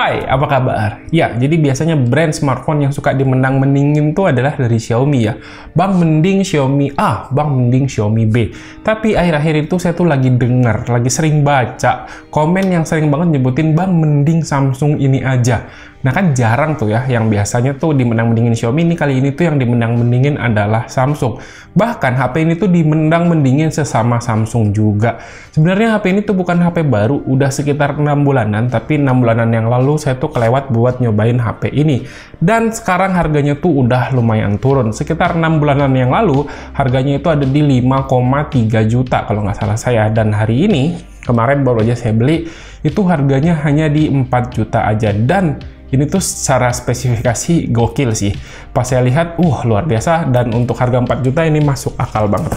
Hai, apa kabar? Ya, jadi biasanya brand smartphone yang suka dimenang-meningin tuh adalah dari Xiaomi ya. Bang mending Xiaomi A, bang mending Xiaomi B. Tapi akhir-akhir itu saya tuh lagi dengar, lagi sering baca komen yang sering banget nyebutin bang mending Samsung ini aja. Nah kan jarang tuh ya, yang biasanya tuh dimenang-mendingin Xiaomi, ini kali ini tuh yang dimenang-mendingin adalah Samsung. Bahkan HP ini tuh dimenang-mendingin sesama Samsung juga. Sebenarnya HP ini tuh bukan HP baru, udah sekitar 6 bulanan, tapi 6 bulanan yang lalu saya tuh kelewat buat nyobain HP ini. Dan sekarang harganya tuh udah lumayan turun. Sekitar 6 bulanan yang lalu, harganya itu ada di 5,3 juta kalau nggak salah saya. Dan hari ini, kemarin baru aja saya beli, itu harganya hanya di 4 juta aja. Dan ini tuh secara spesifikasi gokil sih. Pas saya lihat, luar biasa. Dan untuk harga 4 juta ini masuk akal banget.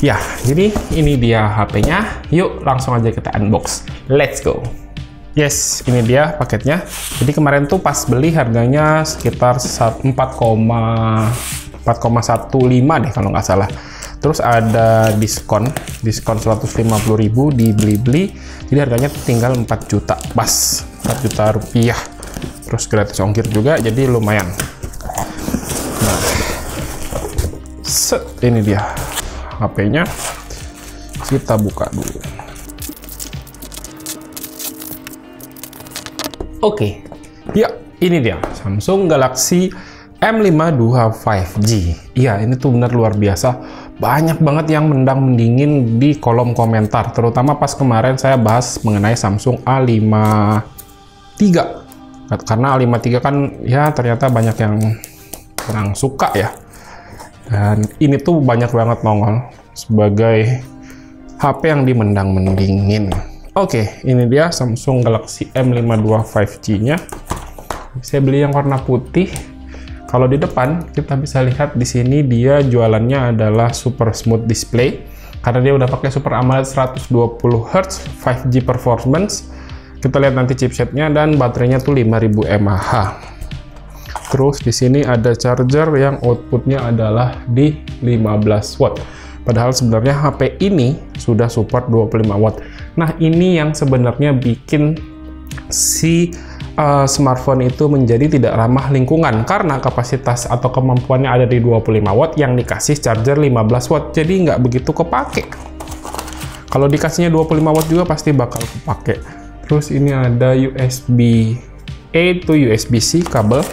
Ya, jadi ini dia HP-nya. Yuk, langsung aja kita unbox. Let's go! Yes, ini dia paketnya. Jadi kemarin tuh pas beli harganya sekitar 4,15 deh kalau nggak salah. Terus ada diskon 150.000 dibeli-beli. Jadi harganya tinggal 4 juta. Pas, 4 juta rupiah. Terus gratis ongkir juga, jadi lumayan. Nah, ini dia HP-nya. Kita buka dulu. Oke, ya ini dia Samsung Galaxy M52 5G. Iya, ini tuh bener luar biasa. Banyak banget yang mendang-mendingin di kolom komentar, terutama pas kemarin saya bahas mengenai Samsung A53. Karena A53 kan ya ternyata banyak yang kurang suka ya. Dan ini tuh banyak banget nongol sebagai HP yang dimendang-mendingin. Oke, ini dia Samsung Galaxy M52 5G-nya. Saya beli yang warna putih. Kalau di depan kita bisa lihat di sini dia jualannya adalah Super Smooth Display karena dia udah pakai Super AMOLED 120 Hz 5G performance. Kita lihat nanti chipsetnya, dan baterainya tuh 5000 mAh. Terus di sini ada charger yang outputnya adalah di 15 watt. Padahal sebenarnya HP ini sudah support 25 watt. Nah, ini yang sebenarnya bikin si smartphone itu menjadi tidak ramah lingkungan karena kapasitas atau kemampuannya ada di 25 watt yang dikasih charger 15 watt. Jadi nggak begitu kepake. Kalau dikasihnya 25 watt juga pasti bakal kepake. Terus ini ada USB A to USB-C kabel.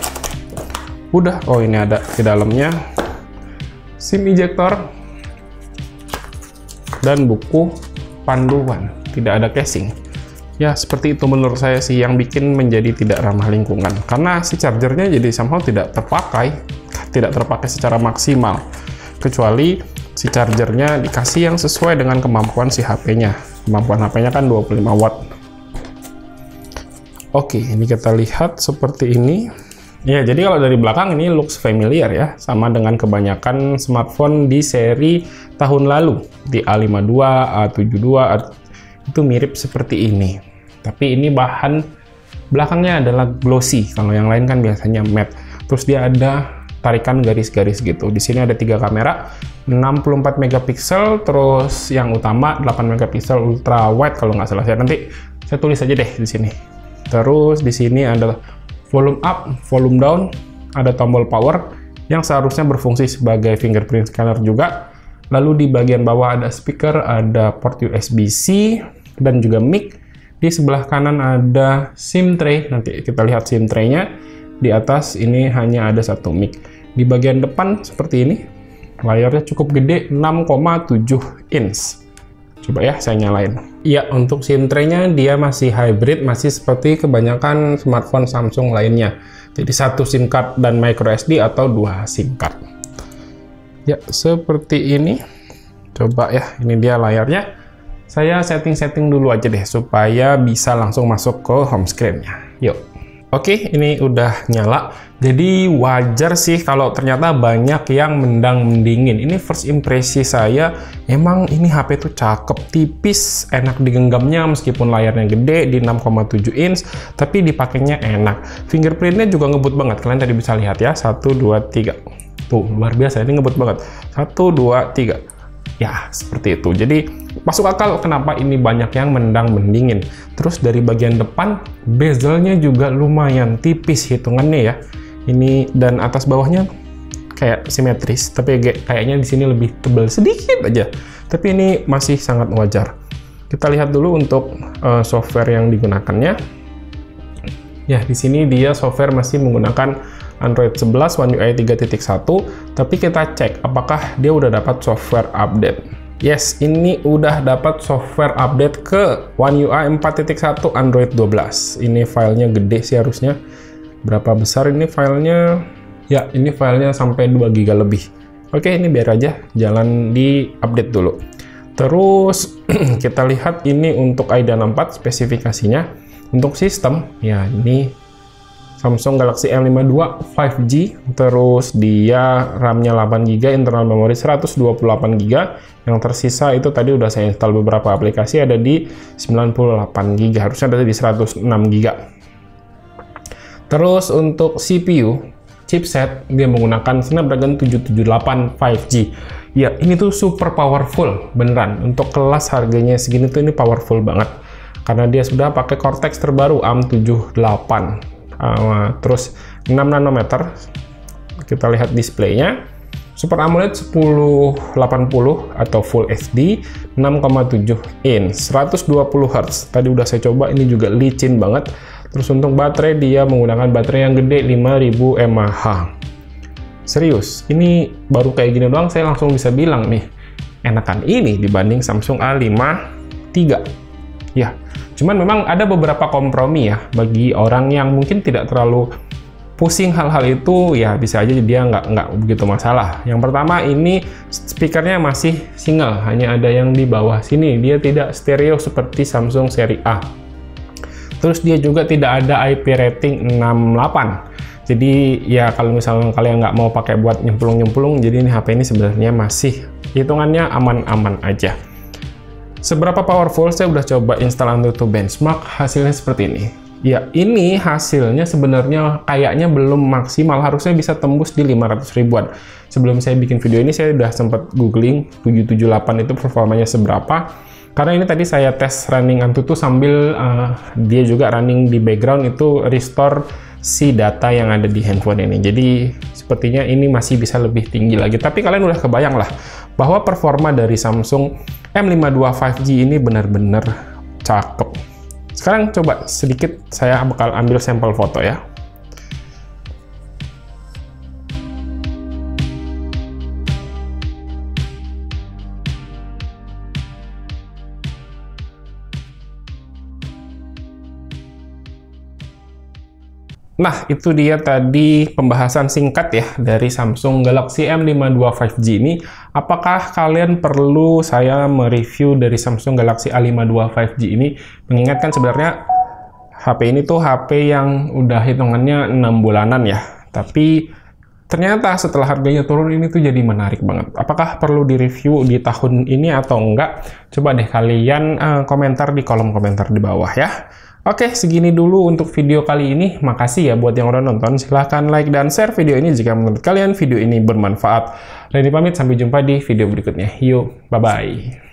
Udah, ini ada di dalamnya SIM ejector dan buku panduan. Tidak ada casing. Ya, seperti itu menurut saya sih yang bikin menjadi tidak ramah lingkungan. Karena si chargernya jadi somehow tidak terpakai secara maksimal. Kecuali si chargernya dikasih yang sesuai dengan kemampuan si HP-nya. Kemampuan HP-nya kan 25 watt. Oke, ini kita lihat seperti ini. Ya, jadi kalau dari belakang ini looks familiar ya, sama dengan kebanyakan smartphone di seri tahun lalu. Di A52, A72, itu mirip seperti ini. Tapi ini bahan belakangnya adalah glossy, kalau yang lain kan biasanya matte. Terus dia ada tarikan garis-garis gitu. Di sini ada 3 kamera, 64 megapiksel, terus yang utama 8 megapiksel ultra wide kalau nggak salah. Nanti saya tulis aja deh di sini. Terus di sini ada volume up, volume down, ada tombol power yang seharusnya berfungsi sebagai fingerprint scanner juga. Lalu di bagian bawah ada speaker, ada port USB-C dan juga mic. Di sebelah kanan ada SIM tray. Nanti kita lihat SIM tray-nya. Di atas ini hanya ada satu mic. Di bagian depan seperti ini. Layarnya cukup gede, 6,7 inch. Coba ya, saya nyalain. Iya, untuk SIM tray-nya dia masih hybrid, masih seperti kebanyakan smartphone Samsung lainnya. Jadi satu SIM card dan micro SD atau 2 SIM card. Ya, seperti ini. Coba ya, ini dia layarnya. Saya setting-setting dulu aja deh, supaya bisa langsung masuk ke home screen-nya. Yuk. Oke, ini udah nyala. Jadi wajar sih kalau ternyata banyak yang mendang-mendingin. Ini first impresi saya, emang ini HP tuh cakep, tipis, enak digenggamnya meskipun layarnya gede di 6,7 inch, tapi dipakainya enak. Fingerprintnya juga ngebut banget, kalian tadi bisa lihat ya, 1, 2, 3. Tuh, luar biasa, ini ngebut banget. 1, 2, 3. Ya, seperti itu. Jadi masuk akal kenapa ini banyak yang mendang-mendingin. Terus dari bagian depan, bezelnya juga lumayan tipis hitungannya ya. Ini dan atas bawahnya kayak simetris, tapi kayaknya di sini lebih tebal sedikit aja. Tapi ini masih sangat wajar. Kita lihat dulu untuk software yang digunakannya. Ya, di sini dia software masih menggunakan Android 11 One UI 3.1, tapi kita cek apakah dia udah dapat software update. Yes, ini udah dapat software update ke One UI 4.1 Android 12. Ini filenya gede sih harusnya. Berapa besar ini filenya? Ya, ini filenya sampai 2 GB lebih. Oke, ini biar aja jalan di update dulu. Terus kita lihat ini untuk AIDA64 spesifikasinya. Untuk sistem, ya ini Samsung Galaxy M52 5G, terus dia RAM-nya 8GB, internal memori 128GB, yang tersisa itu tadi udah saya install beberapa aplikasi, ada di 98GB, harusnya ada di 106GB. Terus untuk CPU, chipset, dia menggunakan Snapdragon 778 5G. Ya, ini tuh super powerful, beneran. Untuk kelas harganya segini tuh ini powerful banget. Karena dia sudah pakai Cortex terbaru ARM78. Terus 6 nanometer. Kita lihat displaynya. Super AMOLED 1080 atau Full HD 6,7 inch 120 Hz. Tadi udah saya coba, ini juga licin banget. Terus untuk baterai, dia menggunakan baterai yang gede 5000 mAh. Serius, ini baru kayak gini doang saya langsung bisa bilang nih, enakan ini dibanding Samsung A5 III. Ya, cuman memang ada beberapa kompromi ya bagi orang yang mungkin tidak terlalu pusing hal-hal itu, ya bisa aja dia nggak begitu masalah. Yang pertama, ini speakernya masih single, hanya ada yang di bawah sini, dia tidak stereo seperti Samsung seri A. Terus dia juga tidak ada IP rating 68. Jadi ya kalau misalnya kalian nggak mau pakai buat nyemplung-nyemplung, jadi ini HP ini sebenarnya masih hitungannya aman-aman aja. Seberapa powerful, saya udah coba install AnTuTu benchmark, hasilnya seperti ini. Ya, ini hasilnya sebenarnya kayaknya belum maksimal, harusnya bisa tembus di 500 ribuan. Sebelum saya bikin video ini, saya udah sempat googling 778 itu performanya seberapa. Karena ini tadi saya tes running AnTuTu sambil dia juga running di background itu restore si data yang ada di handphone ini. Jadi sepertinya ini masih bisa lebih tinggi lagi. Tapi kalian udah kebayang lah bahwa performa dari Samsung M52 5G ini benar-benar cakep. Sekarang coba sedikit saya bakal ambil sampel foto ya. Nah, itu dia tadi pembahasan singkat ya dari Samsung Galaxy M52 5G ini. Apakah kalian perlu saya mereview dari Samsung Galaxy A52 5G ini? Mengingatkan sebenarnya HP ini tuh HP yang udah hitungannya 6 bulanan ya. Tapi ternyata setelah harganya turun ini tuh jadi menarik banget. Apakah perlu direview di tahun ini atau enggak? Coba deh kalian komentar di kolom komentar di bawah ya. Oke, segini dulu untuk video kali ini. Makasih ya buat yang udah nonton. Silahkan like dan share video ini jika menurut kalian video ini bermanfaat. Reni pamit, sampai jumpa di video berikutnya. Yuk, bye-bye.